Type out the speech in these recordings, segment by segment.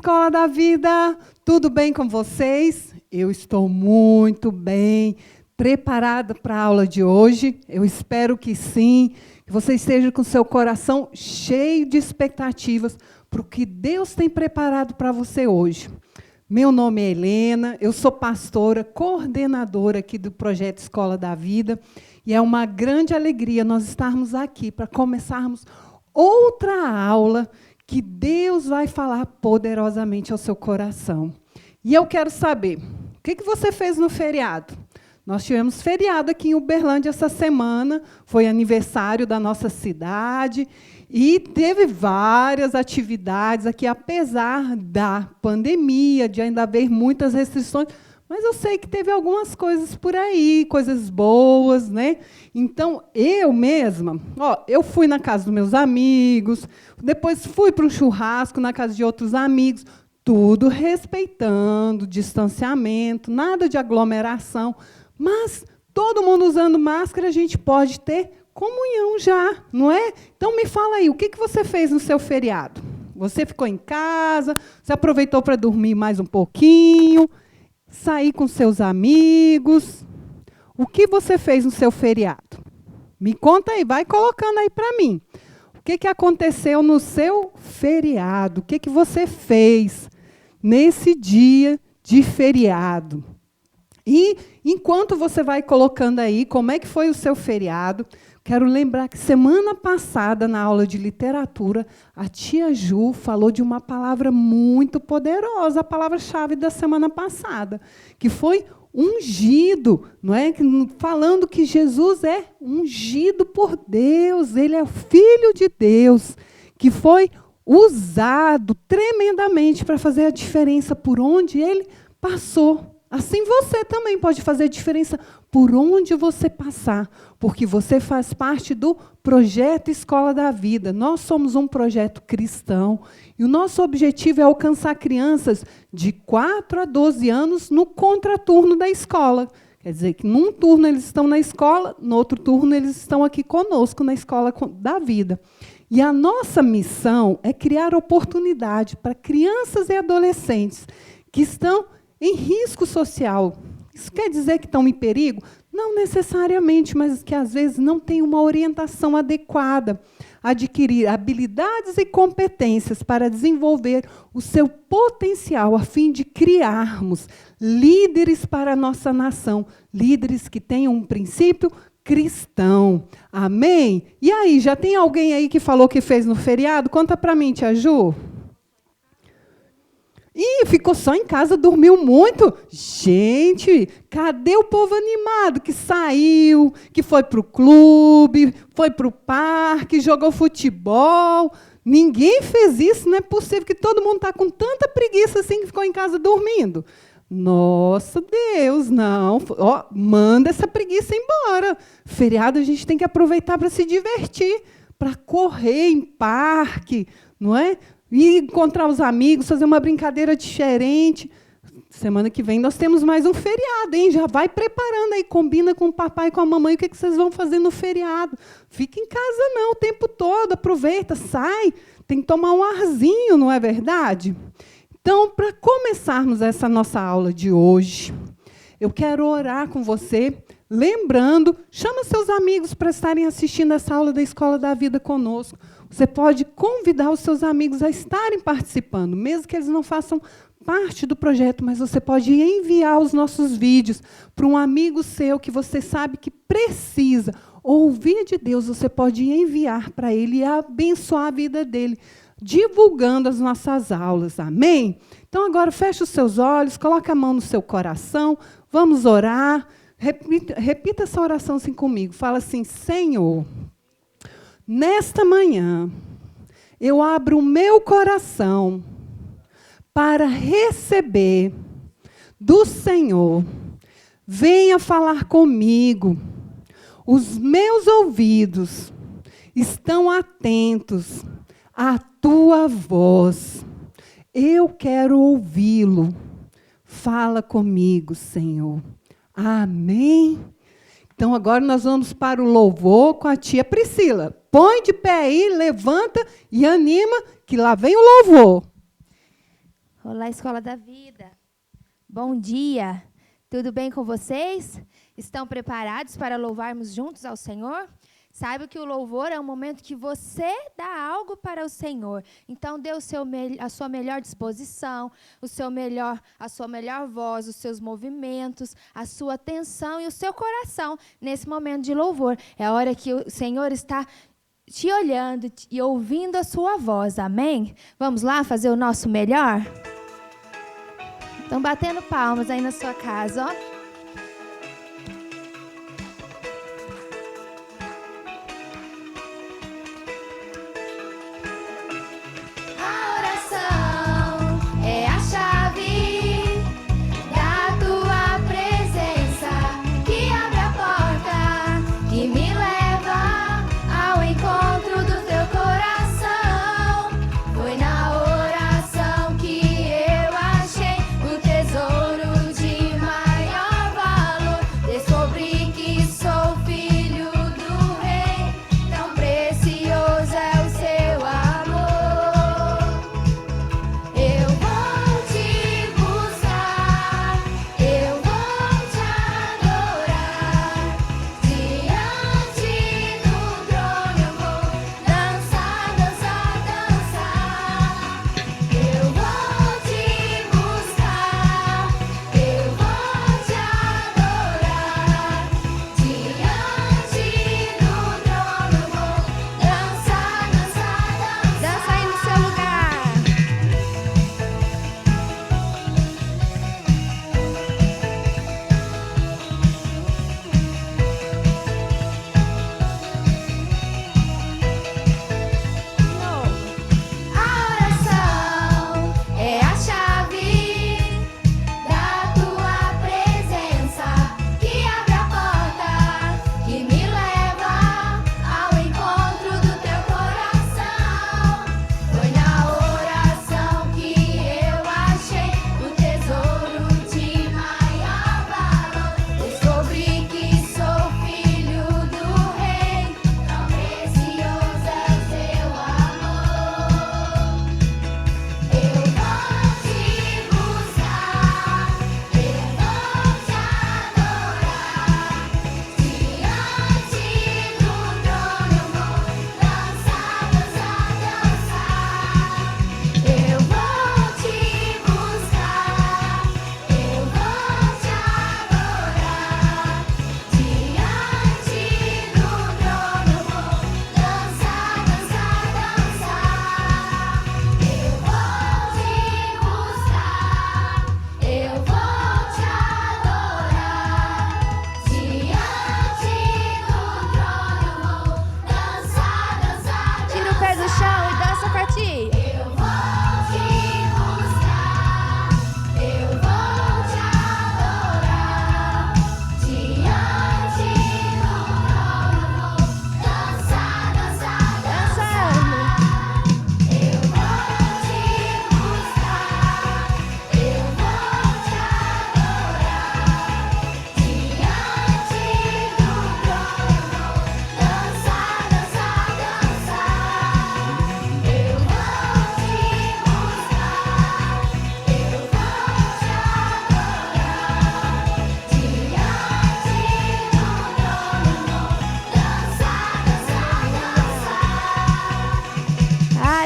Escola da Vida, tudo bem com vocês? Eu estou muito bem, preparada para a aula de hoje. Eu espero que sim, que você esteja com seu coração cheio de expectativas para o que Deus tem preparado para você hoje. Meu nome é Helena, eu sou pastora, coordenadora aqui do Projeto Escola da Vida, e é uma grande alegria nós estarmos aqui para começarmos outra aula que Deus vai falar poderosamente ao seu coração. E eu quero saber, o que você fez no feriado? Nós tivemos feriado aqui em Uberlândia essa semana, foi aniversário da nossa cidade, e teve várias atividades aqui, apesar da pandemia, de ainda haver muitas restrições, mas eu sei que teve algumas coisas por aí, coisas boas, né? Então, eu mesma, eu fui na casa dos meus amigos, depois fui para um churrasco na casa de outros amigos, tudo respeitando o distanciamento, nada de aglomeração, mas todo mundo usando máscara, a gente pode ter comunhão já, não é? Então, me fala aí, o que você fez no seu feriado? Você ficou em casa, você aproveitou para dormir mais um pouquinho, sair com seus amigos? O que você fez no seu feriado? Me conta aí, vai colocando aí para mim. O que aconteceu no seu feriado? O que você fez nesse dia de feriado? E, enquanto você vai colocando aí como é que foi o seu feriado, quero lembrar que semana passada, na aula de literatura, a tia Ju falou de uma palavra muito poderosa, a palavra-chave da semana passada, que foi ungido, não é? Falando que Jesus é ungido por Deus, ele é o Filho de Deus, que foi usado tremendamente para fazer a diferença por onde ele passou. Assim você também pode fazer a diferença por onde você passar, porque você faz parte do Projeto Escola da Vida. Nós somos um projeto cristão e o nosso objetivo é alcançar crianças de 4 a 12 anos no contraturno da escola. Quer dizer que num turno eles estão na escola, no outro turno eles estão aqui conosco na Escola da Vida. E a nossa missão é criar oportunidade para crianças e adolescentes que estão em risco social. Isso quer dizer que estão em perigo? Não necessariamente, mas que às vezes não têm uma orientação adequada. Adquirir habilidades e competências para desenvolver o seu potencial, a fim de criarmos líderes para a nossa nação, líderes que tenham um princípio cristão. Amém? E aí, já tem alguém aí que falou que fez no feriado? Conta para mim, tia Ju. Ih, ficou só em casa, dormiu muito. Gente, cadê o povo animado que saiu, que foi para o clube, foi para o parque, jogou futebol? Ninguém fez isso, não é possível que todo mundo está com tanta preguiça assim que ficou em casa dormindo. Nossa, Deus, não. Manda essa preguiça embora. Feriado a gente tem que aproveitar para se divertir, para correr em parque, não é? E encontrar os amigos, fazer uma brincadeira diferente. Semana que vem nós temos mais um feriado, hein? Já vai preparando aí, combina com o papai e com a mamãe o que vocês vão fazer no feriado. Fica em casa não, o tempo todo, aproveita, sai, tem que tomar um arzinho, não é verdade? Então, para começarmos essa nossa aula de hoje, eu quero orar com você, lembrando, chama seus amigos para estarem assistindo essa aula da Escola da Vida conosco. Você pode convidar os seus amigos a estarem participando, mesmo que eles não façam parte do projeto, mas você pode enviar os nossos vídeos para um amigo seu que você sabe que precisa ouvir de Deus. Você pode enviar para ele e abençoar a vida dele, divulgando as nossas aulas. Amém? Então, agora, feche os seus olhos, coloque a mão no seu coração, vamos orar. Repita essa oração assim comigo. Fala assim: Senhor, nesta manhã, eu abro o meu coração para receber do Senhor. Venha falar comigo. Os meus ouvidos estão atentos à tua voz. Eu quero ouvi-lo. Fala comigo, Senhor. Amém? Então, agora nós vamos para o louvor com a tia Priscila. Põe de pé aí, levanta e anima, que lá vem o louvor. Olá, Escola da Vida. Bom dia. Tudo bem com vocês? Estão preparados para louvarmos juntos ao Senhor? Saiba que o louvor é um momento que você dá algo para o Senhor. Então, dê a sua melhor disposição, a sua melhor voz, os seus movimentos, a sua atenção e o seu coração nesse momento de louvor. É a hora que o Senhor está te olhando e ouvindo a sua voz. Amém? Vamos lá fazer o nosso melhor? Estão batendo palmas aí na sua casa, ó.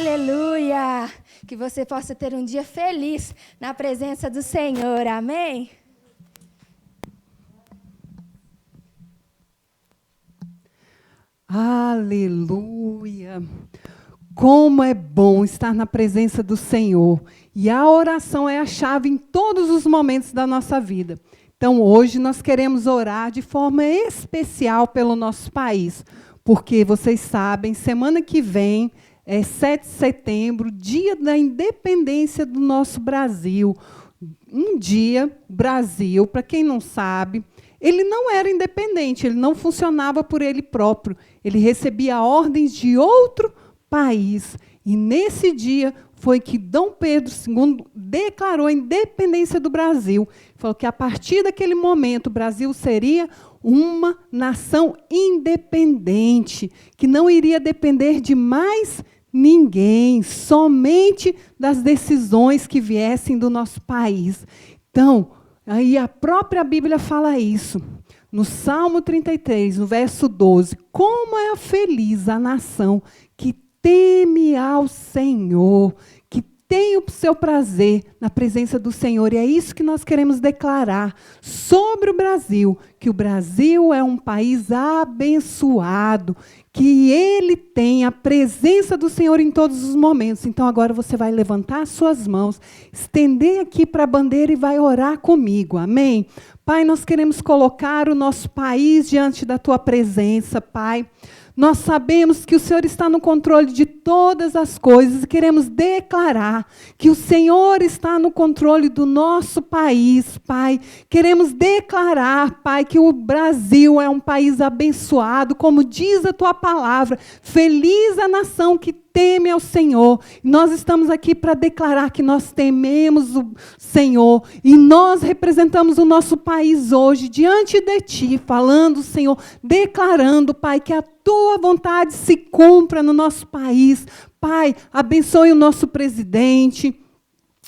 Aleluia! Que você possa ter um dia feliz na presença do Senhor. Amém? Aleluia! Como é bom estar na presença do Senhor. E a oração é a chave em todos os momentos da nossa vida. Então, hoje nós queremos orar de forma especial pelo nosso país. Porque vocês sabem, semana que vem é 7 de setembro, dia da independência do nosso Brasil. Um dia, o Brasil, para quem não sabe, ele não era independente, ele não funcionava por ele próprio. Ele recebia ordens de outro país. E nesse dia foi que Dom Pedro II declarou a independência do Brasil. Falou que a partir daquele momento o Brasil seria uma nação independente, que não iria depender de mais ninguém, somente das decisões que viessem do nosso país. Então, aí a própria Bíblia fala isso. No Salmo 33, no verso 12, como é feliz a nação que teme ao Senhor, que tem o seu prazer na presença do Senhor. E é isso que nós queremos declarar sobre o Brasil, que o Brasil é um país abençoado, que ele tem a presença do Senhor em todos os momentos. Então agora você vai levantar as suas mãos, estender aqui para a bandeira e vai orar comigo, amém? Pai, nós queremos colocar o nosso país diante da tua presença, Pai. Nós sabemos que o Senhor está no controle de todas as coisas e queremos declarar que o Senhor está no controle do nosso país, Pai. Queremos declarar, Pai, que o Brasil é um país abençoado, como diz a tua palavra. Feliz a nação que teme ao Senhor. Nós estamos aqui para declarar que nós tememos o Senhor e nós representamos o nosso país hoje diante de Ti, falando, Senhor, declarando, Pai, que a Tua vontade se cumpra no nosso país. Pai, abençoe o nosso presidente,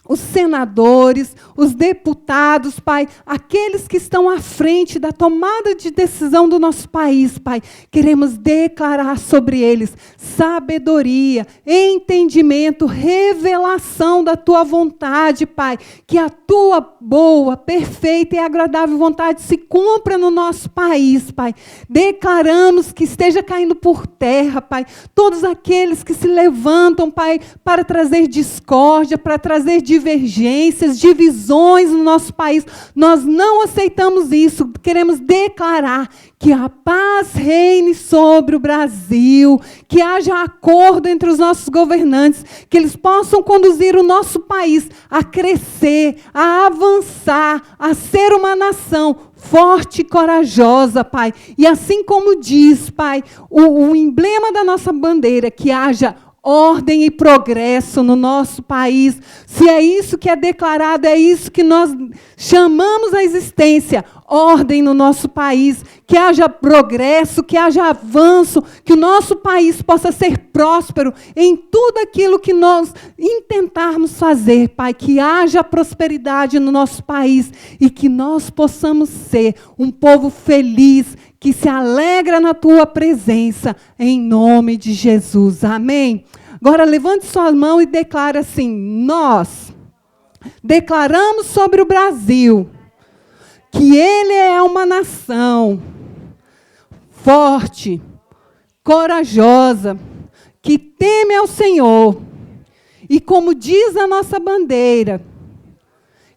os senadores, os deputados, Pai, aqueles que estão à frente da tomada de decisão do nosso país, Pai, queremos declarar sobre eles sabedoria, entendimento, revelação da Tua vontade, Pai, que a Tua boa, perfeita e agradável vontade se cumpra no nosso país, Pai. Declaramos que esteja caindo por terra, Pai, todos aqueles que se levantam, Pai, para trazer discórdia, para trazer divergências, divisões no nosso país. Nós não aceitamos isso. Queremos declarar que a paz reine sobre o Brasil, que haja acordo entre os nossos governantes, que eles possam conduzir o nosso país a crescer, a avançar, a ser uma nação forte e corajosa, Pai. E assim como diz, Pai, o emblema da nossa bandeira, que haja ordem e progresso no nosso país. Se é isso que é declarado, é isso que nós chamamos à existência, ordem no nosso país, que haja progresso, que haja avanço, que o nosso país possa ser próspero em tudo aquilo que nós intentarmos fazer, Pai, que haja prosperidade no nosso país e que nós possamos ser um povo feliz, que se alegra na Tua presença, em nome de Jesus. Amém? Agora levante sua mão e declare assim: nós declaramos sobre o Brasil que ele é uma nação forte, corajosa, que teme ao Senhor. E como diz a nossa bandeira,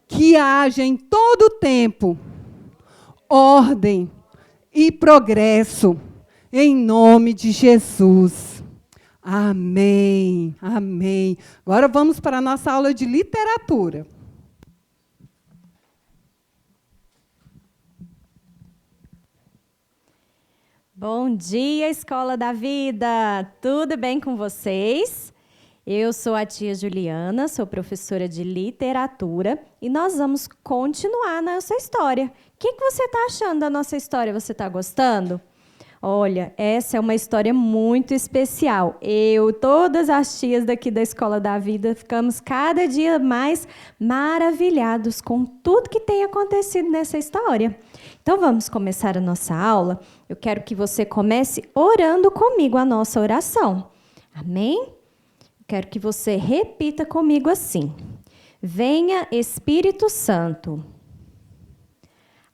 que haja em todo o tempo ordem e progresso, em nome de Jesus. Amém, amém. Agora vamos para a nossa aula de literatura. Bom dia, Escola da Vida! Tudo bem com vocês? Eu sou a tia Juliana, sou professora de literatura e nós vamos continuar nossa história. O que você está achando da nossa história? Você está gostando? Olha, essa é uma história muito especial. Todas as tias daqui da Escola da Vida, ficamos cada dia mais maravilhados com tudo que tem acontecido nessa história. Então, vamos começar a nossa aula. Eu quero que você comece orando comigo a nossa oração. Amém? Quero que você repita comigo assim: venha Espírito Santo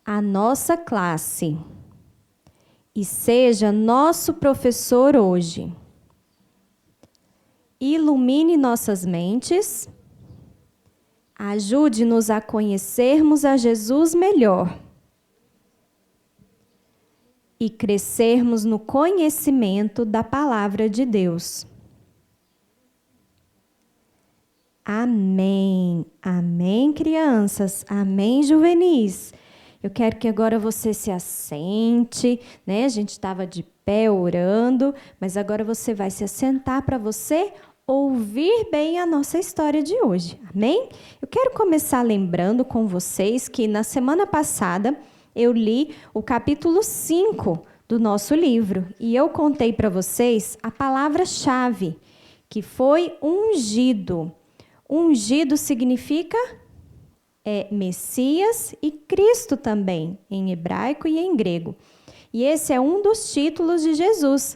à nossa classe e seja nosso professor hoje. Ilumine nossas mentes, ajude-nos a conhecermos a Jesus melhor e crescermos no conhecimento da palavra de Deus. Amém. Amém, crianças. Amém, juvenis. Eu quero que agora você se assente, né? A gente estava de pé orando, mas agora você vai se assentar para você ouvir bem a nossa história de hoje. Amém? Eu quero começar lembrando com vocês que na semana passada eu li o capítulo 5 do nosso livro e eu contei para vocês a palavra-chave, que foi ungido. Ungido significa Messias e Cristo também, em hebraico e em grego. E esse é um dos títulos de Jesus,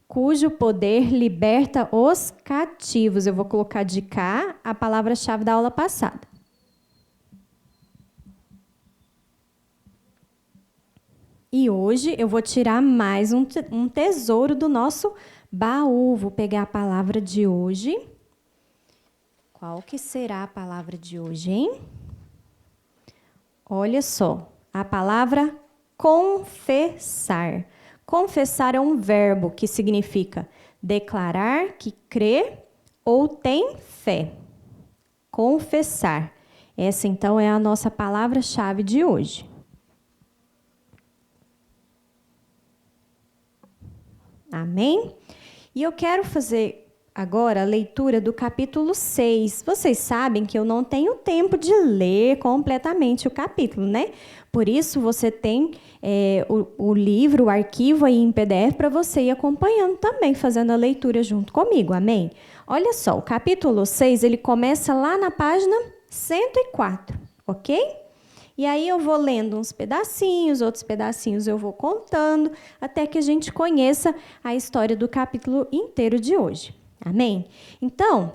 cujo poder liberta os cativos. Eu vou colocar de cá a palavra-chave da aula passada. E hoje eu vou tirar mais um tesouro do nosso baú. Vou pegar a palavra de hoje. Qual que será a palavra de hoje, hein? Olha só, a palavra confessar. Confessar é um verbo que significa declarar que crê ou tem fé. Confessar. Essa, então, é a nossa palavra-chave de hoje. Amém? E eu quero fazer agora a leitura do capítulo 6. Vocês sabem que eu não tenho tempo de ler completamente o capítulo, né? Por isso, você tem o livro, o arquivo aí em PDF para você ir acompanhando também, fazendo a leitura junto comigo, amém? Olha só, o capítulo 6, ele começa lá na página 104, ok? E aí eu vou lendo uns pedacinhos, outros pedacinhos eu vou contando, até que a gente conheça a história do capítulo inteiro de hoje. Amém? Então,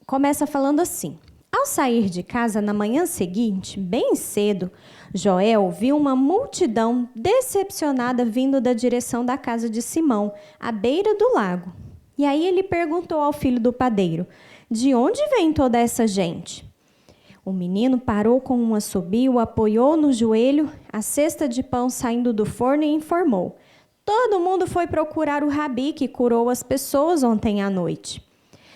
começa falando assim. Ao sair de casa na manhã seguinte, bem cedo, Joel viu uma multidão decepcionada vindo da direção da casa de Simão, à beira do lago. E aí ele perguntou ao filho do padeiro, de onde vem toda essa gente? O menino parou com um assobio, apoiou no joelho a cesta de pão saindo do forno e informou. Todo mundo foi procurar o Rabi que curou as pessoas ontem à noite.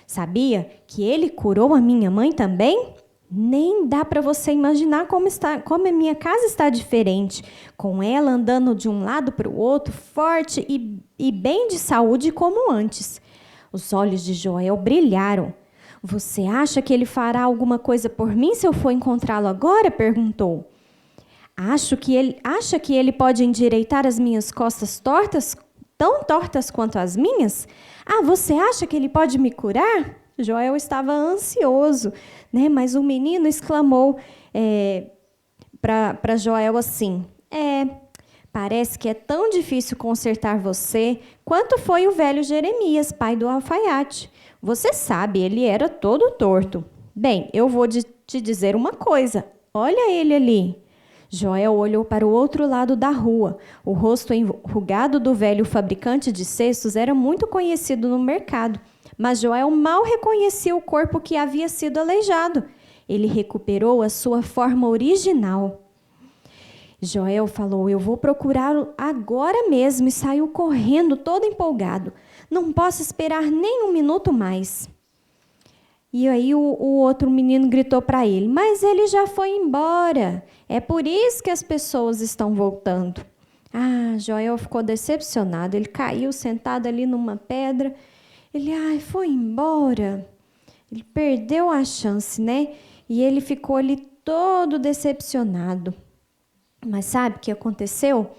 Sabia que ele curou a minha mãe também? Nem dá para você imaginar como a minha casa está diferente, com ela andando de um lado para o outro, forte e bem de saúde como antes. Os olhos de Joel brilharam. Você acha que ele fará alguma coisa por mim se eu for encontrá-lo agora? Perguntou. Acha que ele pode endireitar as minhas costas tortas, tão tortas quanto as minhas? Ah, você acha que ele pode me curar? Joel estava ansioso, né? Mas o menino exclamou para Joel assim, parece que é tão difícil consertar você quanto foi o velho Jeremias, pai do alfaiate. Você sabe, ele era todo torto. Bem, eu vou te dizer uma coisa. Olha ele ali. Joel olhou para o outro lado da rua. O rosto enrugado do velho fabricante de cestos era muito conhecido no mercado, mas Joel mal reconhecia o corpo que havia sido aleijado. Ele recuperou a sua forma original. Joel falou, eu vou procurá-lo agora mesmo, e saiu correndo todo empolgado. Não posso esperar nem um minuto mais. E aí o outro menino gritou para ele, mas ele já foi embora. É por isso que as pessoas estão voltando. Ah, Joel ficou decepcionado. Ele caiu sentado ali numa pedra. Ele, foi embora. Ele perdeu a chance, né? E ele ficou ali todo decepcionado. Mas sabe o que aconteceu?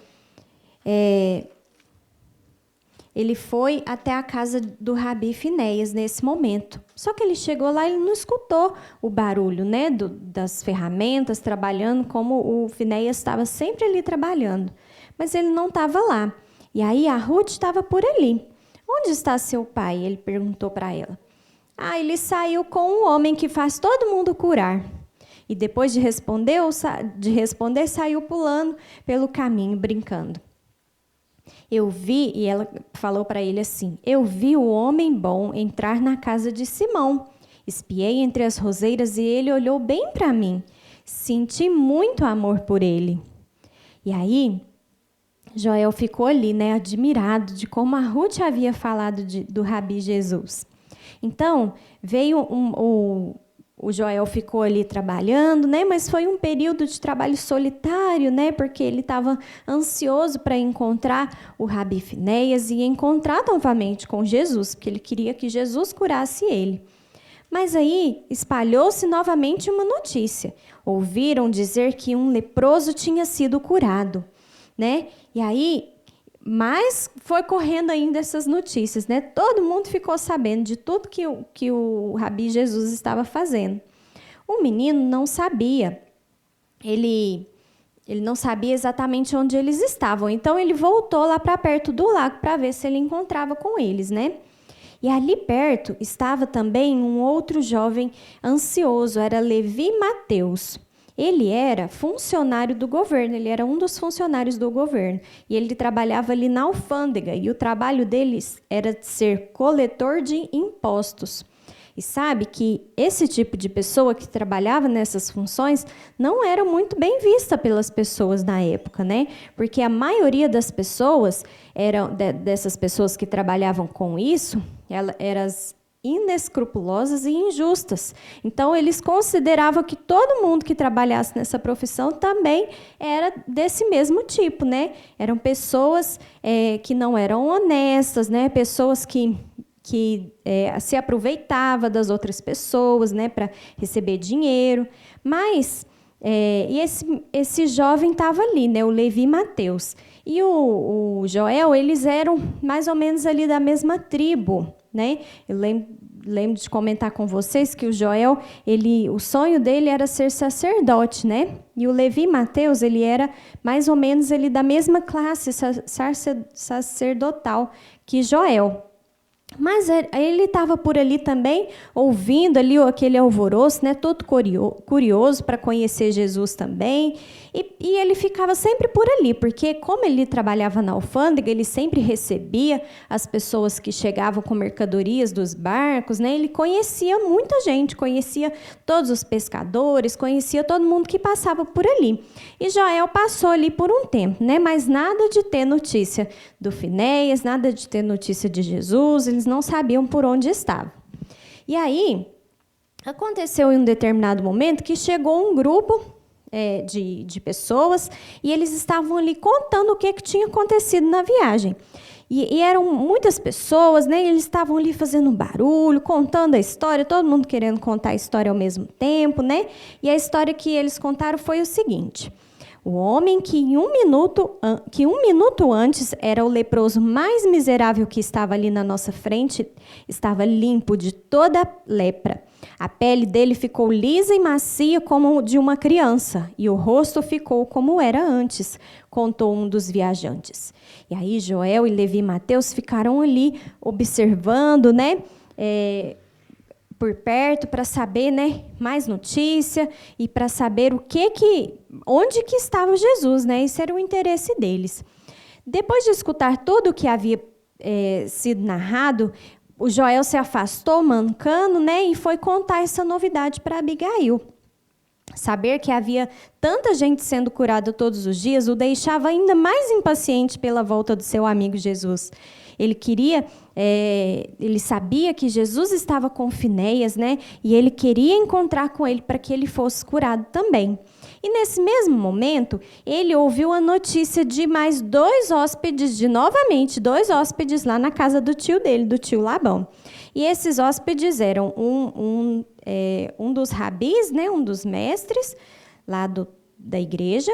Ele foi até a casa do Rabi Finéias nesse momento. Só que ele chegou lá e ele não escutou o barulho, né, das ferramentas trabalhando, como o Finéias estava sempre ali trabalhando. Mas ele não estava lá. E aí a Ruth estava por ali. Onde está seu pai? Ele perguntou para ela. Ele saiu com um homem que faz todo mundo curar. E depois de responder, saiu pulando pelo caminho, brincando. Eu vi, e ela falou para ele assim, eu vi o homem bom entrar na casa de Simão. Espiei entre as roseiras e ele olhou bem para mim. Senti muito amor por ele. E aí, Joel ficou ali, né, admirado de como a Ruth havia falado do Rabi Jesus. Então, veio o Joel ficou ali trabalhando, né? Mas foi um período de trabalho solitário, né? Porque ele estava ansioso para encontrar o Rabi Finéias e encontrar novamente com Jesus, porque ele queria que Jesus curasse ele. Mas aí espalhou-se novamente uma notícia. Ouviram dizer que um leproso tinha sido curado, né? E aí mas foi correndo ainda essas notícias, né? Todo mundo ficou sabendo de tudo que o Rabi Jesus estava fazendo. O menino não sabia. Ele não sabia exatamente onde eles estavam. Então, ele voltou lá para perto do lago para ver se ele encontrava com eles, né? E ali perto estava também um outro jovem ansioso, era Levi Mateus. Ele era funcionário do governo, ele era um dos funcionários do governo. E ele trabalhava ali na alfândega, e o trabalho deles era ser coletor de impostos. E sabe que esse tipo de pessoa que trabalhava nessas funções não era muito bem vista pelas pessoas na época, né? Porque a maioria das pessoas, dessas pessoas que trabalhavam com isso, eram inescrupulosas e injustas. Então, eles consideravam que todo mundo que trabalhasse nessa profissão também era desse mesmo tipo, né? Eram pessoas que não eram honestas, né? Pessoas que se aproveitava das outras pessoas, né, para receber dinheiro. Mas esse jovem estava ali, né, o Levi Mateus. E o Joel, eles eram mais ou menos ali da mesma tribo, né? Eu lembro de comentar com vocês que o Joel, o sonho dele era ser sacerdote, né? E o Levi Mateus, ele era mais ou menos ali da mesma classe sacerdotal que Joel. Mas ele estava por ali também, ouvindo ali aquele alvoroço, né, todo curioso para conhecer Jesus também. E ele ficava sempre por ali, porque como ele trabalhava na alfândega, ele sempre recebia as pessoas que chegavam com mercadorias dos barcos, né? Ele conhecia muita gente, conhecia todos os pescadores, conhecia todo mundo que passava por ali. E Joel passou ali por um tempo, né? Mas nada de ter notícia do Finéias, nada de ter notícia de Jesus, eles não sabiam por onde estava. E aí, aconteceu em um determinado momento que chegou um grupo de pessoas e eles estavam ali contando o que tinha acontecido na viagem. E eram muitas pessoas, né? Eles estavam ali fazendo um barulho, contando a história, todo mundo querendo contar a história ao mesmo tempo, né? E a história que eles contaram foi o seguinte: o homem que um minuto antes era o leproso mais miserável que estava ali na nossa frente, estava limpo de toda a lepra. A pele dele ficou lisa e macia como de uma criança, e o rosto ficou como era antes, contou um dos viajantes. E aí Joel e Levi Mateus ficaram ali observando, né, por perto para saber, né, mais notícia e para saber onde que estava Jesus, né? Esse era o interesse deles. Depois de escutar tudo o que havia sido narrado, o Joel se afastou, mancando, né, e foi contar essa novidade para Abigail. Saber que havia tanta gente sendo curada todos os dias o deixava ainda mais impaciente pela volta do seu amigo Jesus. Ele sabia que Jesus estava com Finéias, né? E ele queria encontrar com ele para que ele fosse curado também. E nesse mesmo momento, ele ouviu a notícia de mais dois hóspedes lá na casa do tio dele, do tio Labão. E esses hóspedes eram um dos rabis, né? Um dos mestres lá da igreja,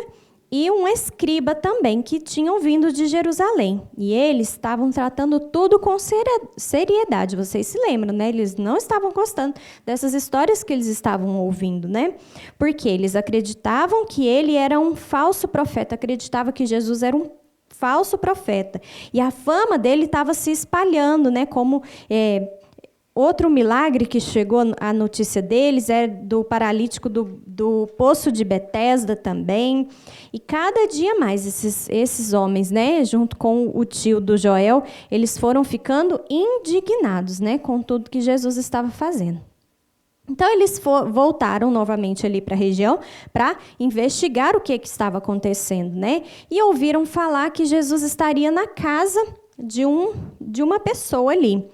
e um escriba também, que tinham vindo de Jerusalém. E eles estavam tratando tudo com seriedade. Vocês se lembram, né? Eles não estavam gostando dessas histórias que eles estavam ouvindo, né? Porque eles acreditavam que ele era um falso profeta, acreditavam que Jesus era um falso profeta. E a fama dele estava se espalhando, né? Como outro milagre que chegou a notícia deles é do paralítico do poço de Betesda também. E cada dia mais esses homens, né, junto com o tio do Joel, eles foram ficando indignados, né, com tudo que Jesus estava fazendo. Então, eles voltaram novamente ali para a região para investigar o que estava acontecendo, né? E ouviram falar que Jesus estaria na casa de uma pessoa ali.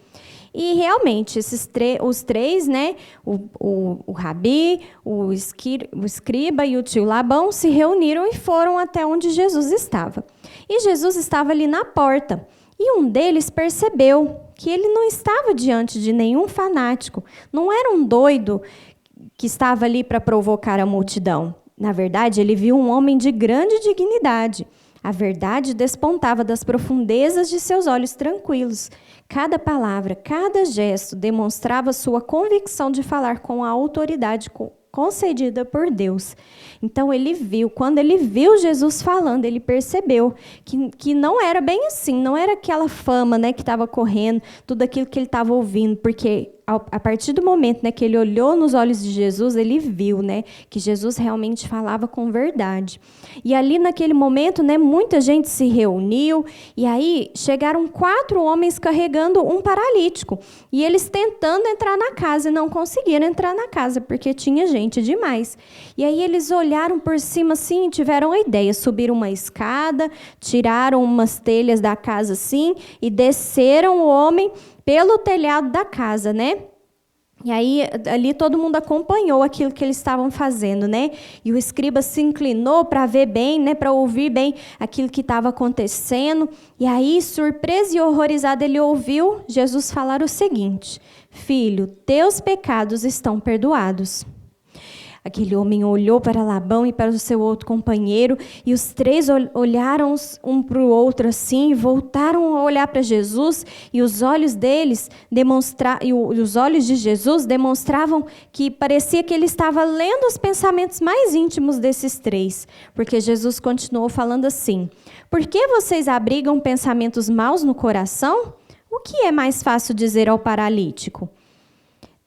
E realmente, os três, né, o rabi, o escriba e o tio Labão, se reuniram e foram até onde Jesus estava. E Jesus estava ali na porta. E um deles percebeu que ele não estava diante de nenhum fanático, não era um doido que estava ali para provocar a multidão. Na verdade, ele viu um homem de grande dignidade. A verdade despontava das profundezas de seus olhos tranquilos. Cada palavra, cada gesto demonstrava sua convicção de falar com a autoridade concedida por Deus. Então ele viu, quando ele viu Jesus falando, ele percebeu que não era bem assim, não era aquela fama, né, que estava correndo, tudo aquilo que ele estava ouvindo, porque a partir do momento, né, que ele olhou nos olhos de Jesus, ele viu, né, que Jesus realmente falava com verdade. E ali naquele momento, né, muita gente se reuniu, e aí chegaram 4 homens carregando um paralítico, e eles tentando entrar na casa e não conseguiram entrar na casa, porque tinha gente demais. E aí eles olharam por cima assim e tiveram a ideia, subiram uma escada, tiraram umas telhas da casa assim e desceram o homem pelo telhado da casa, né? E aí, ali todo mundo acompanhou aquilo que eles estavam fazendo, né? E o escriba se inclinou para ver bem, né? Para ouvir bem aquilo que estava acontecendo. E aí, surpreso e horrorizado, ele ouviu Jesus falar o seguinte: Filho, teus pecados estão perdoados. Aquele homem olhou para Labão e para o seu outro companheiro, e os 3 olharam um para o outro assim, voltaram a olhar para Jesus, e os olhos deles os olhos de Jesus demonstravam que parecia que ele estava lendo os pensamentos mais íntimos desses 3, porque Jesus continuou falando assim: Por que vocês abrigam pensamentos maus no coração? O que é mais fácil dizer ao paralítico?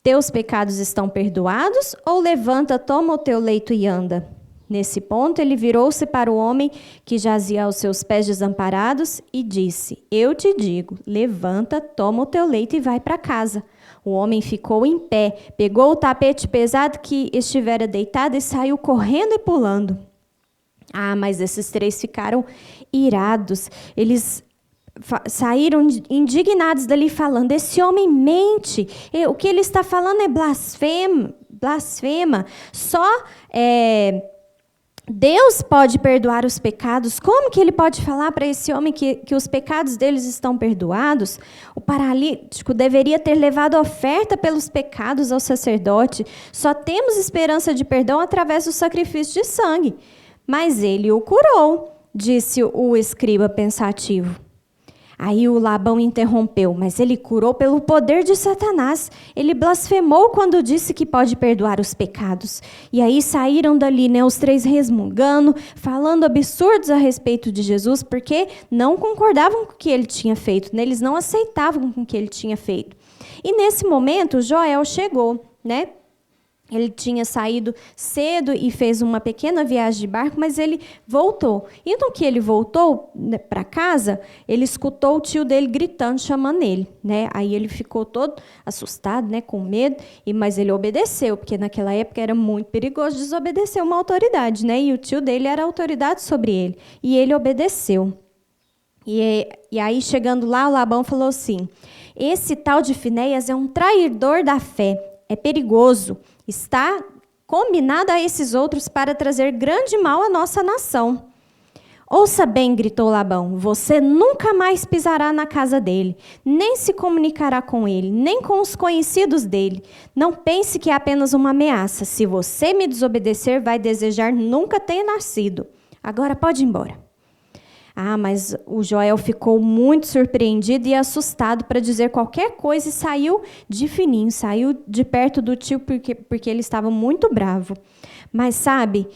Teus pecados estão perdoados? Ou levanta, toma o teu leito e anda? Nesse ponto, ele virou-se para o homem que jazia aos seus pés desamparados e disse: Eu te digo, levanta, toma o teu leito e vai para casa. O homem ficou em pé, pegou o tapete pesado que estivera deitado e saiu correndo e pulando. Mas esses 3 ficaram irados. Eles saíram indignados dali falando: esse homem mente, o que ele está falando é blasfema. Só Deus pode perdoar os pecados. Como que ele pode falar para esse homem que os pecados deles estão perdoados? O paralítico deveria ter levado oferta pelos pecados ao sacerdote. Só temos esperança de perdão através do sacrifício de sangue. Mas ele o curou, disse o escriba pensativo. Aí o Labão interrompeu: mas ele curou pelo poder de Satanás. Ele blasfemou quando disse que pode perdoar os pecados. E aí saíram dali, né, os 3 resmungando, falando absurdos a respeito de Jesus, porque não concordavam com o que ele tinha feito, né? Eles não aceitavam com o que ele tinha feito. E nesse momento, Joel chegou, né? Ele tinha saído cedo e fez uma pequena viagem de barco, mas ele voltou. E no que ele voltou, né, para casa, ele escutou o tio dele gritando, chamando ele, né? Aí ele ficou todo assustado, né, com medo, mas ele obedeceu, porque naquela época era muito perigoso desobedecer uma autoridade, né? E o tio dele era autoridade sobre ele. E ele obedeceu. E aí, chegando lá, o Labão falou assim: esse tal de Finéias é um traidor da fé, é perigoso. Está combinado a esses outros para trazer grande mal à nossa nação. Ouça bem, gritou Labão, você nunca mais pisará na casa dele, nem se comunicará com ele, nem com os conhecidos dele. Não pense que é apenas uma ameaça. Se você me desobedecer, vai desejar nunca ter nascido. Agora pode ir embora. Mas o Joel ficou muito surpreendido e assustado, para dizer qualquer coisa, e saiu de fininho, saiu de perto do tio, porque ele estava muito bravo. Mas, sabe,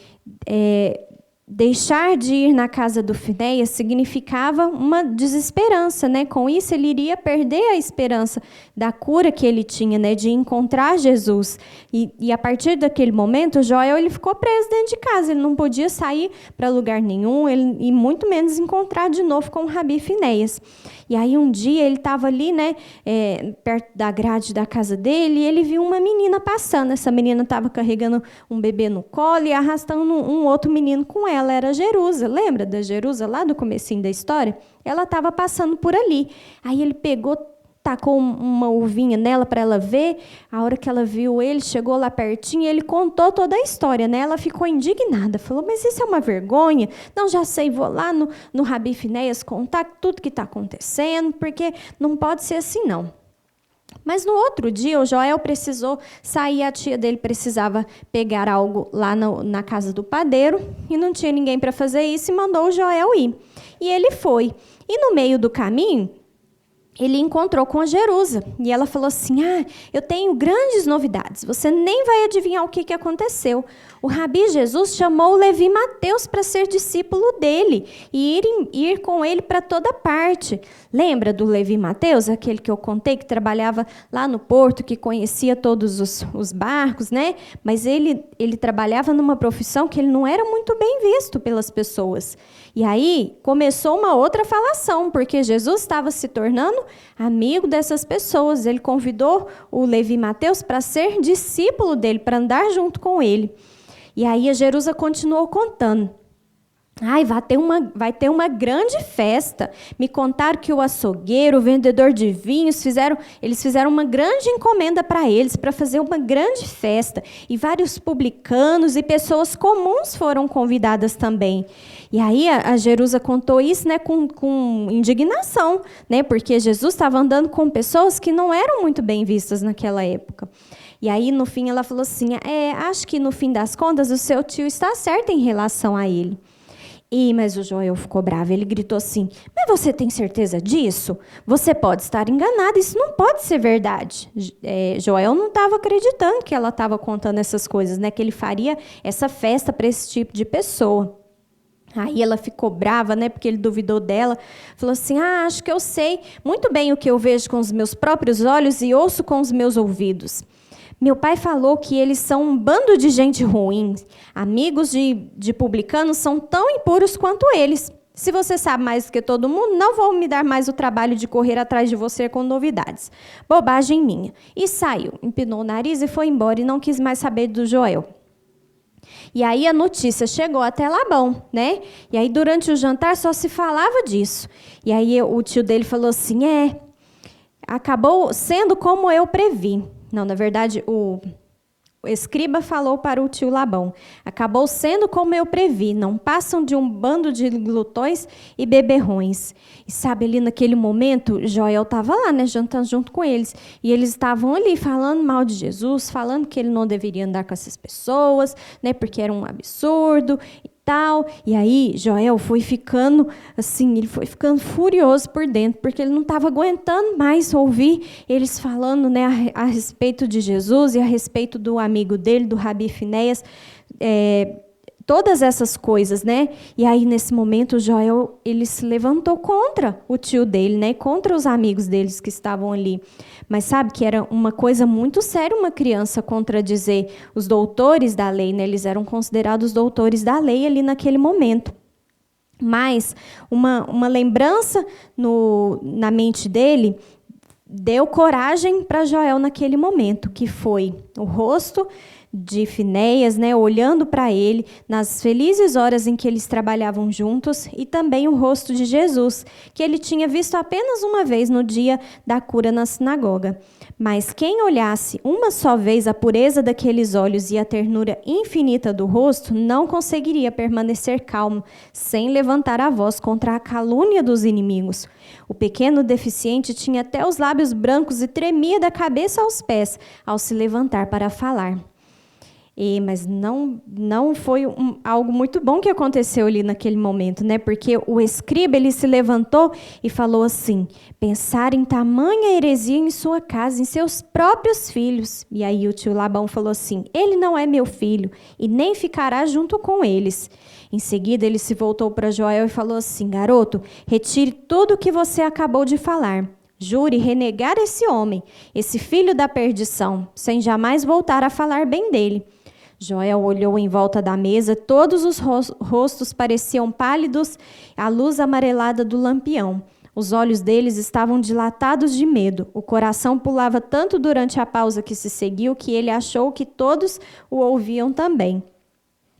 deixar de ir na casa do Finéias significava uma desesperança, né? Com isso, ele iria perder a esperança da cura que ele tinha, né? De encontrar Jesus. E a partir daquele momento, o Joel ele ficou preso dentro de casa. Ele não podia sair para lugar nenhum, e muito menos encontrar de novo com o Rabi Finéias. E aí, um dia, ele estava ali, né? Perto da grade da casa dele, e ele viu uma menina passando. Essa menina estava carregando um bebê no colo e arrastando um outro menino com ela. Era Jerusa, lembra da Jerusa lá do comecinho da história? Ela estava passando por ali. Aí ele pegou, tacou uma uvinha nela para ela ver. A hora que ela viu ele, chegou lá pertinho e ele contou toda a história, né? Ela ficou indignada, falou: mas isso é uma vergonha. Não, já sei, vou lá no Rabi Finéias contar tudo que está acontecendo, porque não pode ser assim, não. Mas no outro dia, o Joel precisou sair, a tia dele precisava pegar algo lá na casa do padeiro, e não tinha ninguém para fazer isso, e mandou o Joel ir. E ele foi. E no meio do caminho, ele encontrou com a Jerusa, e ela falou assim, eu tenho grandes novidades, você nem vai adivinhar o que aconteceu. O Rabi Jesus chamou o Levi Mateus para ser discípulo dele, e ir com ele para toda parte. Lembra do Levi Mateus, aquele que eu contei, que trabalhava lá no porto, que conhecia todos os barcos, né? Mas ele trabalhava numa profissão que ele não era muito bem visto pelas pessoas. E aí começou uma outra falação, porque Jesus estava se tornando amigo dessas pessoas. Ele convidou o Levi Mateus para ser discípulo dele, para andar junto com ele. E aí a Jerusa continuou contando. Vai ter uma grande festa. Me contaram que o açougueiro, o vendedor de vinhos, eles fizeram uma grande encomenda para eles, para fazer uma grande festa. E vários publicanos e pessoas comuns foram convidadas também. E aí a Jerusa contou isso, né, com indignação, né, porque Jesus estava andando com pessoas que não eram muito bem vistas naquela época. E aí, no fim, ela falou assim, acho que no fim das contas o seu tio está certo em relação a ele. Mas o Joel ficou bravo, ele gritou assim, mas você tem certeza disso? Você pode estar enganada, isso não pode ser verdade. Joel não estava acreditando que ela estava contando essas coisas, né? Que ele faria essa festa para esse tipo de pessoa. Aí ela ficou brava, né? Porque ele duvidou dela. Falou assim, acho que eu sei muito bem o que eu vejo com os meus próprios olhos e ouço com os meus ouvidos. Meu pai falou que eles são um bando de gente ruim. Amigos de publicanos são tão impuros quanto eles. Se você sabe mais do que todo mundo, não vou me dar mais o trabalho de correr atrás de você com novidades. Bobagem minha. E saiu, empinou o nariz e foi embora e não quis mais saber do Joel. E aí a notícia chegou até Labão, né? E aí durante o jantar só se falava disso. E aí o tio dele falou assim, acabou sendo como eu previ. Não, na verdade, o escriba falou para o tio Labão, acabou sendo como eu previ, não passam de um bando de glutões e beberrões. E sabe, ali naquele momento, Joel estava lá, né, jantando junto com eles, e eles estavam ali falando mal de Jesus, falando que ele não deveria andar com essas pessoas, né, porque era um absurdo e tal. E aí Joel foi ficando assim, ele foi ficando furioso por dentro, porque ele não estava aguentando mais ouvir eles falando, né, a respeito de Jesus e a respeito do amigo dele, do Rabi Finéias, todas essas coisas, né? E aí nesse momento Joel, ele se levantou contra o tio dele, né, contra os amigos deles que estavam ali. Mas sabe que era uma coisa muito séria uma criança contradizer os doutores da lei, né? Eles eram considerados doutores da lei ali naquele momento. Mas uma lembrança na mente dele deu coragem para Joel naquele momento, que foi o rosto de Finéias, né, olhando para ele nas felizes horas em que eles trabalhavam juntos, e também o rosto de Jesus, que ele tinha visto apenas uma vez no dia da cura na sinagoga. Mas quem olhasse uma só vez a pureza daqueles olhos e a ternura infinita do rosto, não conseguiria permanecer calmo, sem levantar a voz contra a calúnia dos inimigos. O pequeno deficiente tinha até os lábios brancos e tremia da cabeça aos pés ao se levantar para falar. Mas não foi algo muito bom que aconteceu ali naquele momento, né? Porque o escriba, ele se levantou e falou assim, pensar em tamanha heresia em sua casa, em seus próprios filhos. E aí o tio Labão falou assim, ele não é meu filho e nem ficará junto com eles. Em seguida, ele se voltou para Joel e falou assim, garoto, retire tudo o que você acabou de falar. Jure renegar esse homem, esse filho da perdição, sem jamais voltar a falar bem dele. Joel olhou em volta da mesa, todos os rostos pareciam pálidos à luz amarelada do lampião. Os olhos deles estavam dilatados de medo. O coração pulava tanto durante a pausa que se seguiu que ele achou que todos o ouviam também.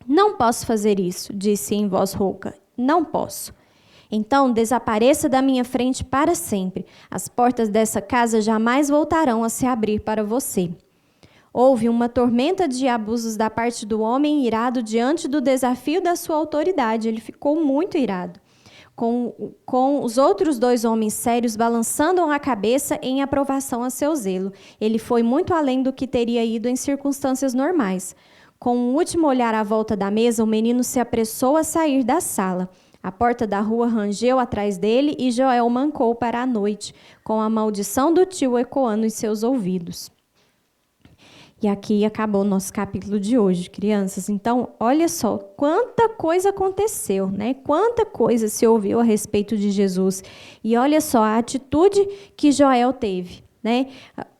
Não posso fazer isso, disse em voz rouca. Não posso. Então, desapareça da minha frente para sempre. As portas dessa casa jamais voltarão a se abrir para você. Houve uma tormenta de abusos da parte do homem irado diante do desafio da sua autoridade. Ele ficou muito irado. com os outros 2 homens sérios balançando a cabeça em aprovação a seu zelo. Ele foi muito além do que teria ido em circunstâncias normais. Com um último olhar à volta da mesa, o menino se apressou a sair da sala. A porta da rua rangeu atrás dele e Joel mancou para a noite, com a maldição do tio ecoando em seus ouvidos. E aqui acabou o nosso capítulo de hoje, crianças. Então, olha só, quanta coisa aconteceu, né? Quanta coisa se ouviu a respeito de Jesus. E olha só a atitude que Joel teve, né?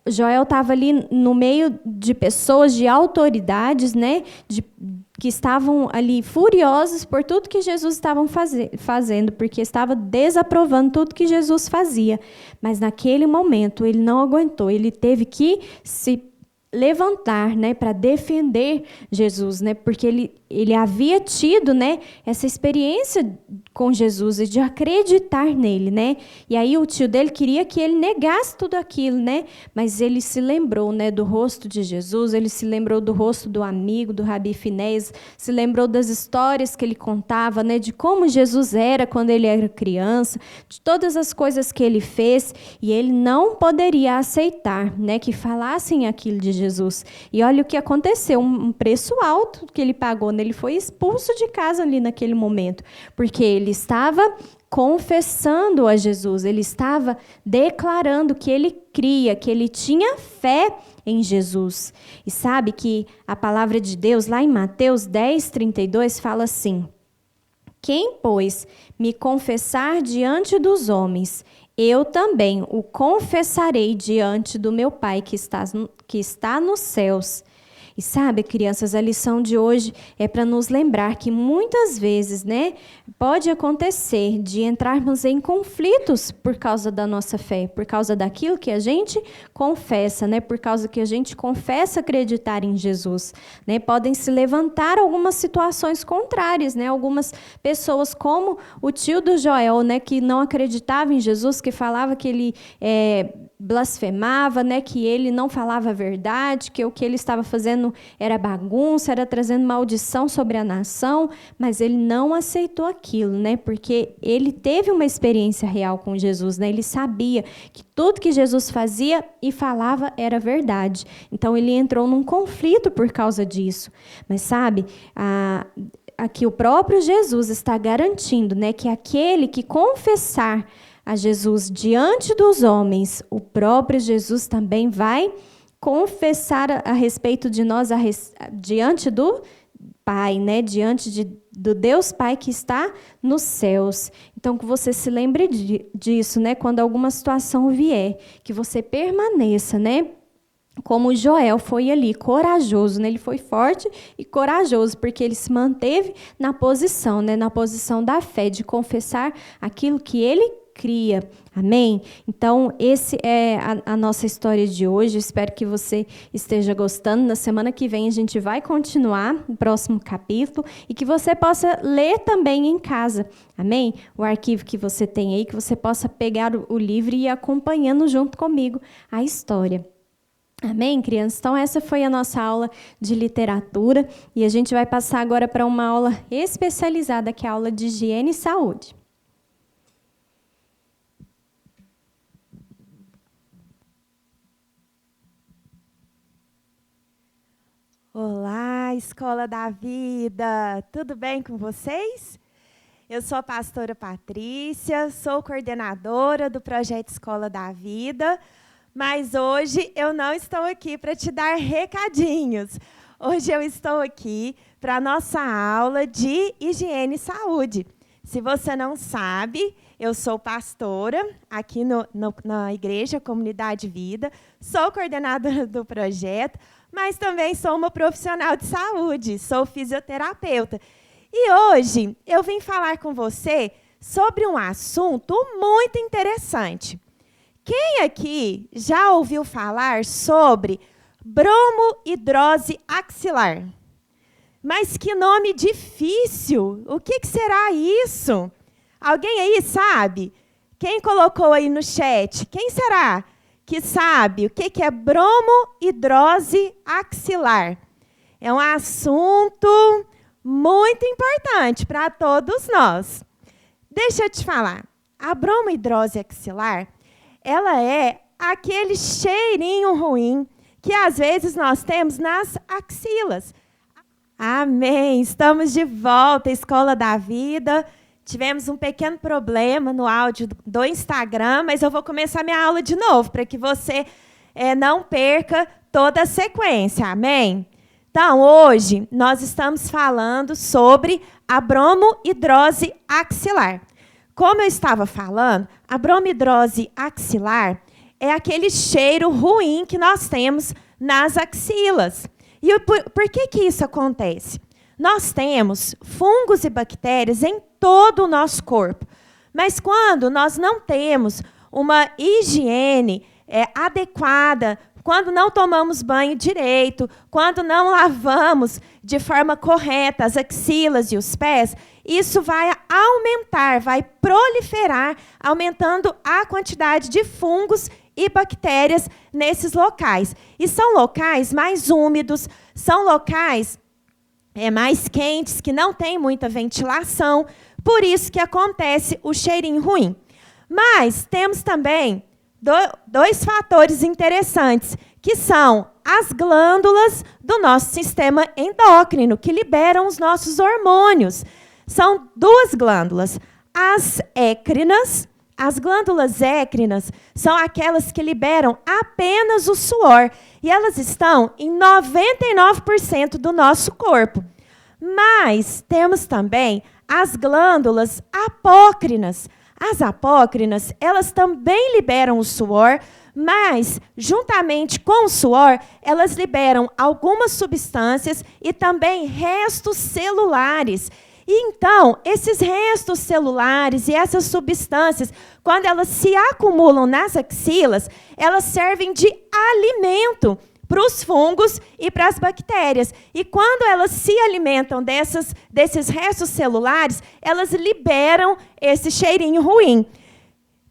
Joel estava ali no meio de pessoas, de autoridades, né? Que estavam ali furiosos por tudo que Jesus estava fazendo, porque estava desaprovando tudo que Jesus fazia. Mas naquele momento ele não aguentou, ele teve que se levantar, né, para defender Jesus, né, porque ele havia tido, né, essa experiência com Jesus e de acreditar nele, né, e aí o tio dele queria que ele negasse tudo aquilo, né, mas ele se lembrou, né, do rosto de Jesus, ele se lembrou do rosto do amigo, do Rabi Finés, se lembrou das histórias que ele contava, né, de como Jesus era quando ele era criança, de todas as coisas que ele fez, e ele não poderia aceitar, né, que falassem aquilo de Jesus. E olha o que aconteceu, um preço alto que ele pagou, né? Ele foi expulso de casa ali naquele momento, porque ele estava confessando a Jesus, ele estava declarando que ele cria, que ele tinha fé em Jesus. E sabe que a palavra de Deus, lá em Mateus 10:32, fala assim: quem, pois, me confessar diante dos homens, eu também o confessarei diante do meu Pai que está nos céus. E sabe, crianças, a lição de hoje é para nos lembrar que muitas vezes, né, pode acontecer de entrarmos em conflitos por causa da nossa fé, por causa daquilo que a gente confessa, né, por causa que a gente confessa acreditar em Jesus, né, podem se levantar algumas situações contrárias, né, algumas pessoas como o tio do Joel, né, que não acreditava em Jesus, que falava que ele blasfemava, né, que ele não falava a verdade, que o que ele estava fazendo era bagunça, era trazendo maldição sobre a nação, mas ele não aceitou aquilo, né, porque ele teve uma experiência real com Jesus, né, ele sabia que tudo que Jesus fazia e falava era verdade, então ele entrou num conflito por causa disso, mas sabe, aqui o próprio Jesus está garantindo, né, que aquele que confessar a Jesus diante dos homens, o próprio Jesus também vai confessar a respeito de nós diante do Pai, né? Diante do Deus Pai que está nos céus. Então, que você se lembre disso, né? Quando alguma situação vier, que você permaneça, né? Como Joel foi ali, corajoso, né? Ele foi forte e corajoso, porque ele se manteve na posição, né? Na posição da fé, de confessar aquilo que ele cria. Amém? Então, esse é a nossa história de hoje. Espero que você esteja gostando. Na semana que vem, a gente vai continuar o próximo capítulo e que você possa ler também em casa. Amém? O arquivo que você tem aí, que você possa pegar o livro e ir acompanhando junto comigo a história. Amém, crianças? Então, essa foi a nossa aula de literatura e a gente vai passar agora para uma aula especializada, que é a aula de higiene e saúde. Olá, Escola da Vida! Tudo bem com vocês? Eu sou a pastora Patrícia, sou coordenadora do projeto Escola da Vida, mas hoje eu não estou aqui para te dar recadinhos. Hoje eu estou aqui para a nossa aula de higiene e saúde. Se você não sabe, eu sou pastora aqui na Igreja Comunidade Vida, sou coordenadora do projeto, mas também sou uma profissional de saúde, sou fisioterapeuta. E hoje eu vim falar com você sobre um assunto muito interessante. Quem aqui já ouviu falar sobre bromohidrose axilar? Mas que nome difícil! O que será isso? Alguém aí sabe? Quem colocou aí no chat? Quem será que sabe o que é bromohidrose axilar? É um assunto muito importante para todos nós. deixa eu te falar. A bromohidrose axilar, ela é aquele cheirinho ruim que às vezes nós temos nas axilas. Amém! Estamos de volta à Escola da Vida. Tivemos um pequeno problema no áudio do Instagram, mas eu vou começar minha aula de novo, para que você não perca toda a sequência. Amém? Então, hoje, nós estamos falando sobre a bromohidrose axilar. Como eu estava falando, a bromohidrose axilar é aquele cheiro ruim que nós temos nas axilas. E por que isso acontece? Nós temos fungos e bactérias em todo o nosso corpo. Mas quando nós não temos uma higiene adequada, quando não tomamos banho direito, quando não lavamos de forma correta as axilas e os pés, isso vai aumentar, vai proliferar, aumentando a quantidade de fungos e bactérias nesses locais. E são locais mais úmidos, são locais mais quentes, que não tem muita ventilação, por isso que acontece o cheirinho ruim. Mas temos também dois fatores interessantes, que são as glândulas do nosso sistema endócrino, que liberam os nossos hormônios. São duas glândulas, as écrinas. As glândulas écrinas são aquelas que liberam apenas o suor, e elas estão em 99% do nosso corpo. Mas temos também as glândulas apócrinas. As apócrinas, elas também liberam o suor, mas, juntamente com o suor, elas liberam algumas substâncias e também restos celulares. E então, esses restos celulares e essas substâncias, quando elas se acumulam nas axilas, elas servem de alimento para os fungos e para as bactérias. E quando elas se alimentam desses restos celulares, elas liberam esse cheirinho ruim.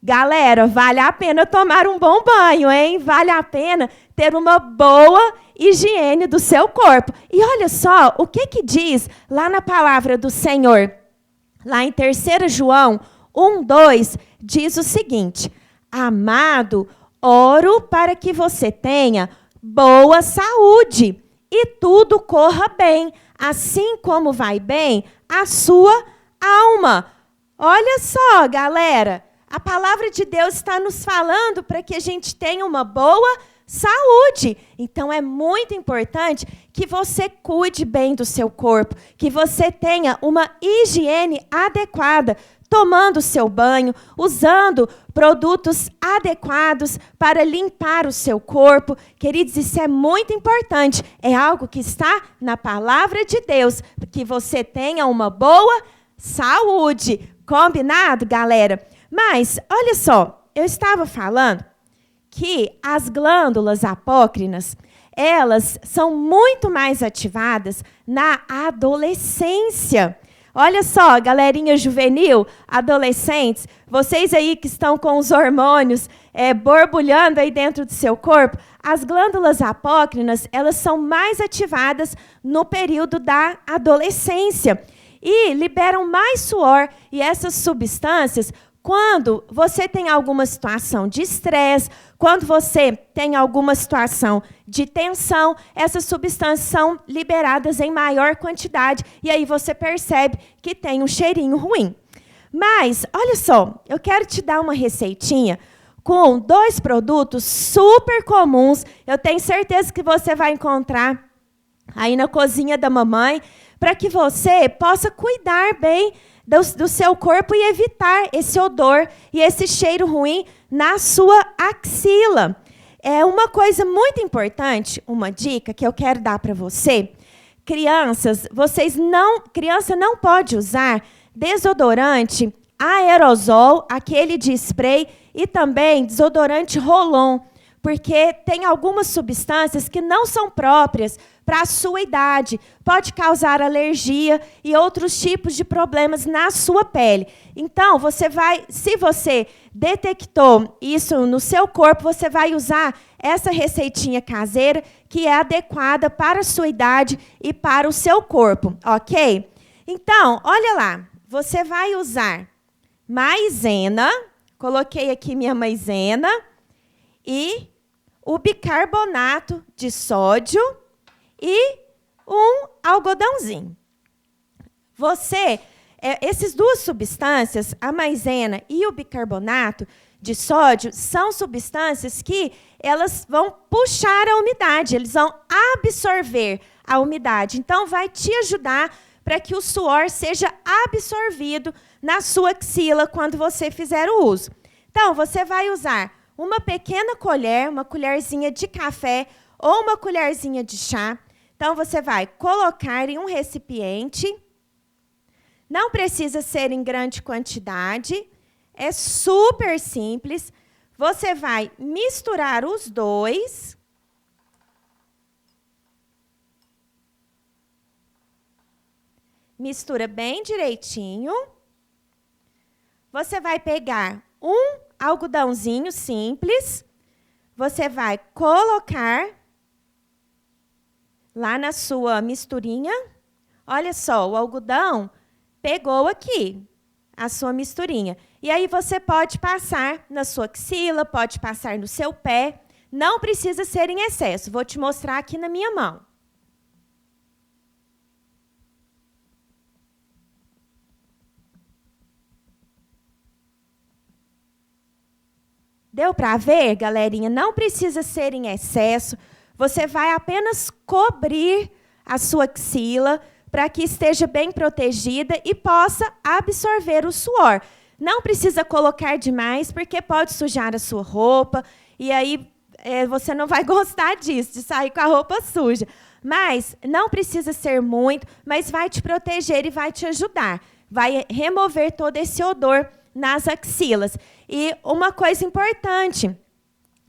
Galera, vale a pena tomar um bom banho, hein? Vale a pena ter uma boa higiene do seu corpo. E olha só, o que diz lá na palavra do Senhor? Lá em 3 João 1:2, diz o seguinte: amado, oro para que você tenha boa saúde e tudo corra bem, assim como vai bem a sua alma. Olha só, galera, a palavra de Deus está nos falando para que a gente tenha uma boa saúde. Então, é muito importante que você cuide bem do seu corpo, que você tenha uma higiene adequada, tomando o seu banho, usando produtos adequados para limpar o seu corpo. Queridos, isso é muito importante. É algo que está na palavra de Deus, que você tenha uma boa saúde. Combinado, galera? Mas, olha só, eu estava falando que as glândulas apócrinas, elas são muito mais ativadas na adolescência. Olha só, galerinha juvenil, adolescentes, vocês aí que estão com os hormônios borbulhando aí dentro do seu corpo, as glândulas apócrinas, elas são mais ativadas no período da adolescência e liberam mais suor, e essas substâncias, quando você tem alguma situação de estresse, quando você tem alguma situação de tensão, essas substâncias são liberadas em maior quantidade, e aí você percebe que tem um cheirinho ruim. Mas, olha só, eu quero te dar uma receitinha com 2 produtos super comuns. Eu tenho certeza que você vai encontrar aí na cozinha da mamãe, para que você possa cuidar bem do seu corpo e evitar esse odor e esse cheiro ruim na sua axila. É uma coisa muito importante, uma dica que eu quero dar para você. Criança não pode usar desodorante aerosol, aquele de spray, e também desodorante roll-on, porque tem algumas substâncias que não são próprias para a sua idade. Pode causar alergia e outros tipos de problemas na sua pele. Então, se você detectou isso no seu corpo, você vai usar essa receitinha caseira que é adequada para a sua idade e para o seu corpo, ok? Então, olha lá, você vai usar maisena, coloquei aqui minha maisena, e o bicarbonato de sódio e um algodãozinho. Essas duas substâncias, a maisena e o bicarbonato de sódio, são substâncias que elas vão puxar a umidade, eles vão absorver a umidade. Então, vai te ajudar para que o suor seja absorvido na sua axila quando você fizer o uso. Então, você vai usar uma pequena colher, uma colherzinha de café ou uma colherzinha de chá. Então, você vai colocar em um recipiente. Não precisa ser em grande quantidade. É super simples. Você vai misturar os dois. Mistura bem direitinho. Você vai pegar um algodãozinho simples. Você vai colocar lá na sua misturinha. Olha só, o algodão pegou aqui a sua misturinha. E aí você pode passar na sua axila, pode passar no seu pé. Não precisa ser em excesso. Vou te mostrar aqui na minha mão. Deu para ver, galerinha? Não precisa ser em excesso. Você vai apenas cobrir a sua axila para que esteja bem protegida e possa absorver o suor. Não precisa colocar demais, porque pode sujar a sua roupa, e aí você não vai gostar disso, de sair com a roupa suja. Mas não precisa ser muito, mas vai te proteger e vai te ajudar. Vai remover todo esse odor nas axilas. E uma coisa importante,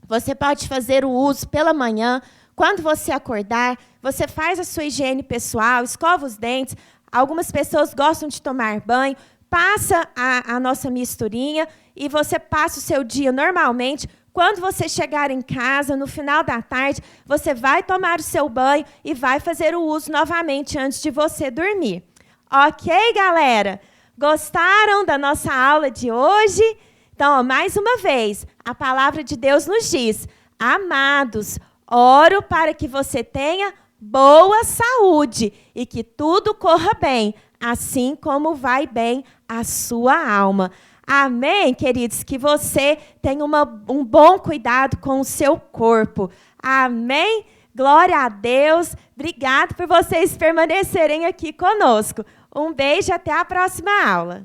você pode fazer o uso pela manhã, quando você acordar, você faz a sua higiene pessoal, escova os dentes. Algumas pessoas gostam de tomar banho, passa a nossa misturinha e você passa o seu dia normalmente. Quando você chegar em casa, no final da tarde, você vai tomar o seu banho e vai fazer o uso novamente antes de você dormir. Ok, galera? Gostaram da nossa aula de hoje? Então, mais uma vez, a palavra de Deus nos diz: amados, oro para que você tenha boa saúde e que tudo corra bem, assim como vai bem a sua alma. Amém, queridos? Que você tenha um bom cuidado com o seu corpo. Amém? Glória a Deus. Obrigado por vocês permanecerem aqui conosco. Um beijo e até a próxima aula.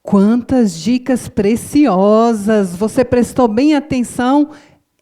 Quantas dicas preciosas! Você prestou bem atenção?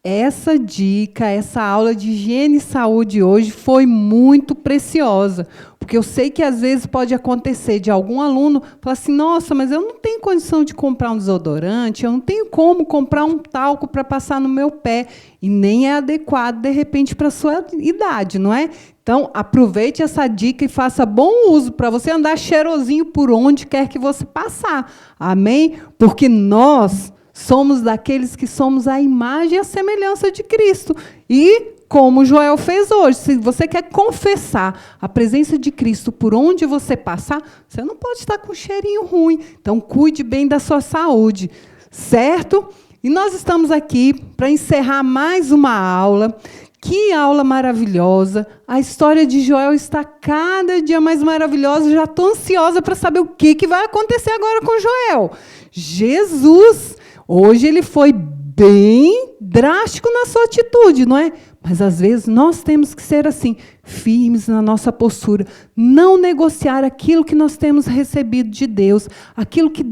Essa dica, essa aula de higiene e saúde hoje foi muito preciosa, porque eu sei que às vezes pode acontecer de algum aluno falar assim: nossa, mas eu não tenho condição de comprar um desodorante, eu não tenho como comprar um talco para passar no meu pé, e nem é adequado, de repente, para a sua idade, não é? Então, aproveite essa dica e faça bom uso para você andar cheirosinho por onde quer que você passar. Amém? Porque nós somos daqueles que somos a imagem e a semelhança de Cristo. E, como o Joel fez hoje, se você quer confessar a presença de Cristo por onde você passar, você não pode estar com um cheirinho ruim. Então, cuide bem da sua saúde, certo? E nós estamos aqui para encerrar mais uma aula. Que aula maravilhosa! A história de Joel está cada dia mais maravilhosa. Já estou ansiosa para saber o que vai acontecer agora com Joel. Jesus! Hoje ele foi bem drástico na sua atitude, não é? Mas, às vezes, nós temos que ser assim, firmes na nossa postura. Não negociar aquilo que nós temos recebido de Deus, aquilo que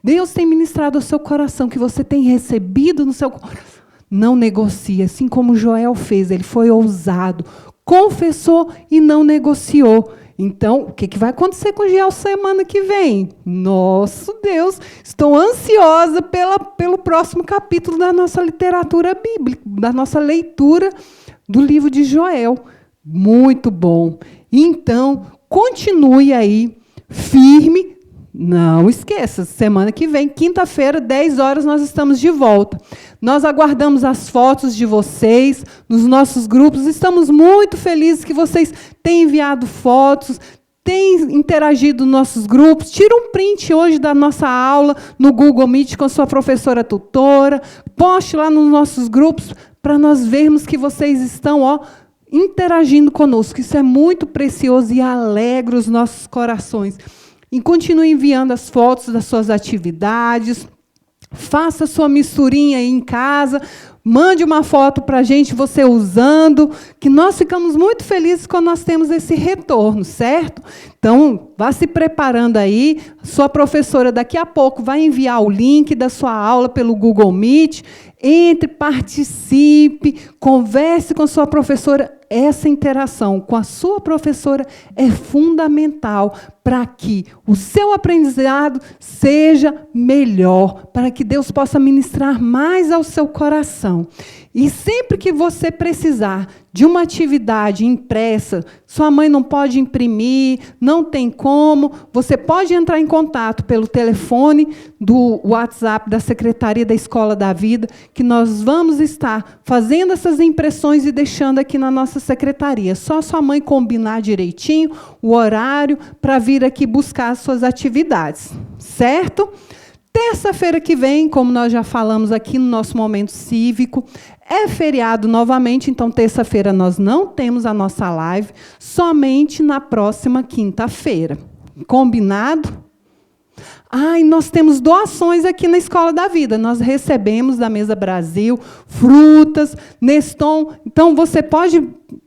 Deus tem ministrado ao seu coração, que você tem recebido no seu coração. Não negocie, assim como Joel fez. Ele foi ousado, confessou e não negociou. Então, o que vai acontecer com o Joel semana que vem? Nosso Deus, estou ansiosa pelo próximo capítulo da nossa literatura bíblica, da nossa leitura do livro de Joel. Muito bom. Então, continue aí, firme. Não esqueça, semana que vem, quinta-feira, 10 horas, nós estamos de volta. Nós aguardamos as fotos de vocês nos nossos grupos. Estamos muito felizes que vocês têm enviado fotos, têm interagido nos nossos grupos. Tira um print hoje da nossa aula no Google Meet com a sua professora tutora. Poste lá nos nossos grupos para nós vermos que vocês estão interagindo conosco. Isso é muito precioso e alegra os nossos corações. E continue enviando as fotos das suas atividades. Faça sua misturinha aí em casa. Mande uma foto para a gente, você usando, que nós ficamos muito felizes quando nós temos esse retorno, certo? Então, vá se preparando aí. Sua professora daqui a pouco vai enviar o link da sua aula pelo Google Meet. Entre, participe, converse com sua professora. Essa interação com a sua professora é fundamental para que o seu aprendizado seja melhor, para que Deus possa ministrar mais ao seu coração. E sempre que você precisar de uma atividade impressa, sua mãe não pode imprimir, não tem como, você pode entrar em contato pelo telefone do WhatsApp da Secretaria da Escola da Vida, que nós vamos estar fazendo essas impressões e deixando aqui na nossa secretaria. Só sua mãe combinar direitinho o horário para vir aqui buscar as suas atividades, certo? Terça-feira que vem, como nós já falamos aqui no nosso momento cívico, é feriado novamente, então terça-feira nós não temos a nossa live, somente na próxima quinta-feira. Combinado? E nós temos doações aqui na Escola da Vida. Nós recebemos da Mesa Brasil frutas, Neston. Então, você pode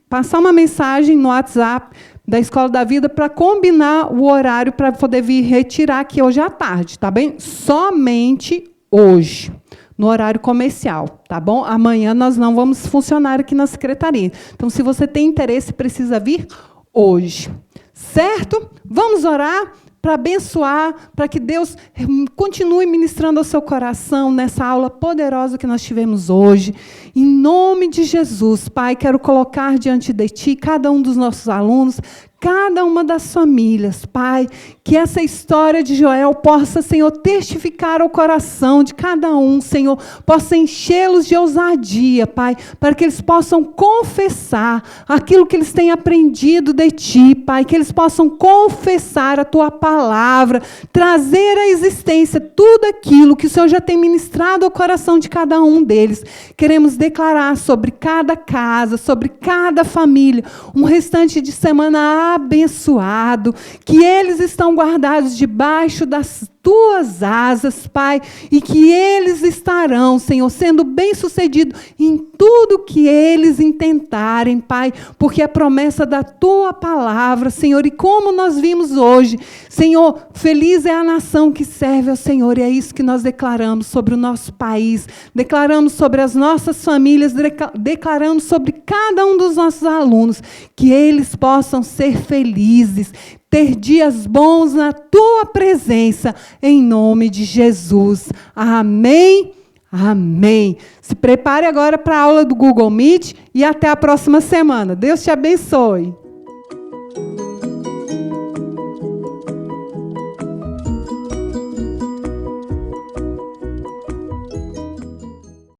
passar uma mensagem no WhatsApp da Escola da Vida para combinar o horário para poder vir retirar aqui hoje à tarde, tá bem? Somente hoje, no horário comercial, tá bom? Amanhã nós não vamos funcionar aqui na secretaria. Então, se você tem interesse, precisa vir hoje, certo? Vamos orar para abençoar, para que Deus continue ministrando ao seu coração nessa aula poderosa que nós tivemos hoje. Em nome de Jesus, Pai, quero colocar diante de Ti cada um dos nossos alunos, cada uma das famílias, Pai, que essa história de Joel possa, Senhor, testificar ao coração de cada um, Senhor, possa enchê-los de ousadia, Pai, para que eles possam confessar aquilo que eles têm aprendido de Ti, Pai, que eles possam confessar a Tua palavra, trazer à existência tudo aquilo que o Senhor já tem ministrado ao coração de cada um deles. Queremos declarar sobre cada casa, sobre cada família, um restante de semana abençoado, que eles estão guardados debaixo das Tuas asas, Pai, e que eles estarão, Senhor, sendo bem-sucedidos em tudo que eles intentarem, Pai, porque é promessa da Tua palavra, Senhor, e como nós vimos hoje, Senhor, feliz é a nação que serve ao Senhor, e é isso que nós declaramos sobre o nosso país, declaramos sobre as nossas famílias, declaramos sobre cada um dos nossos alunos, que eles possam ser felizes, ter dias bons na Tua presença, em nome de Jesus. Amém? Amém. Se prepare agora para a aula do Google Meet e até a próxima semana. Deus te abençoe.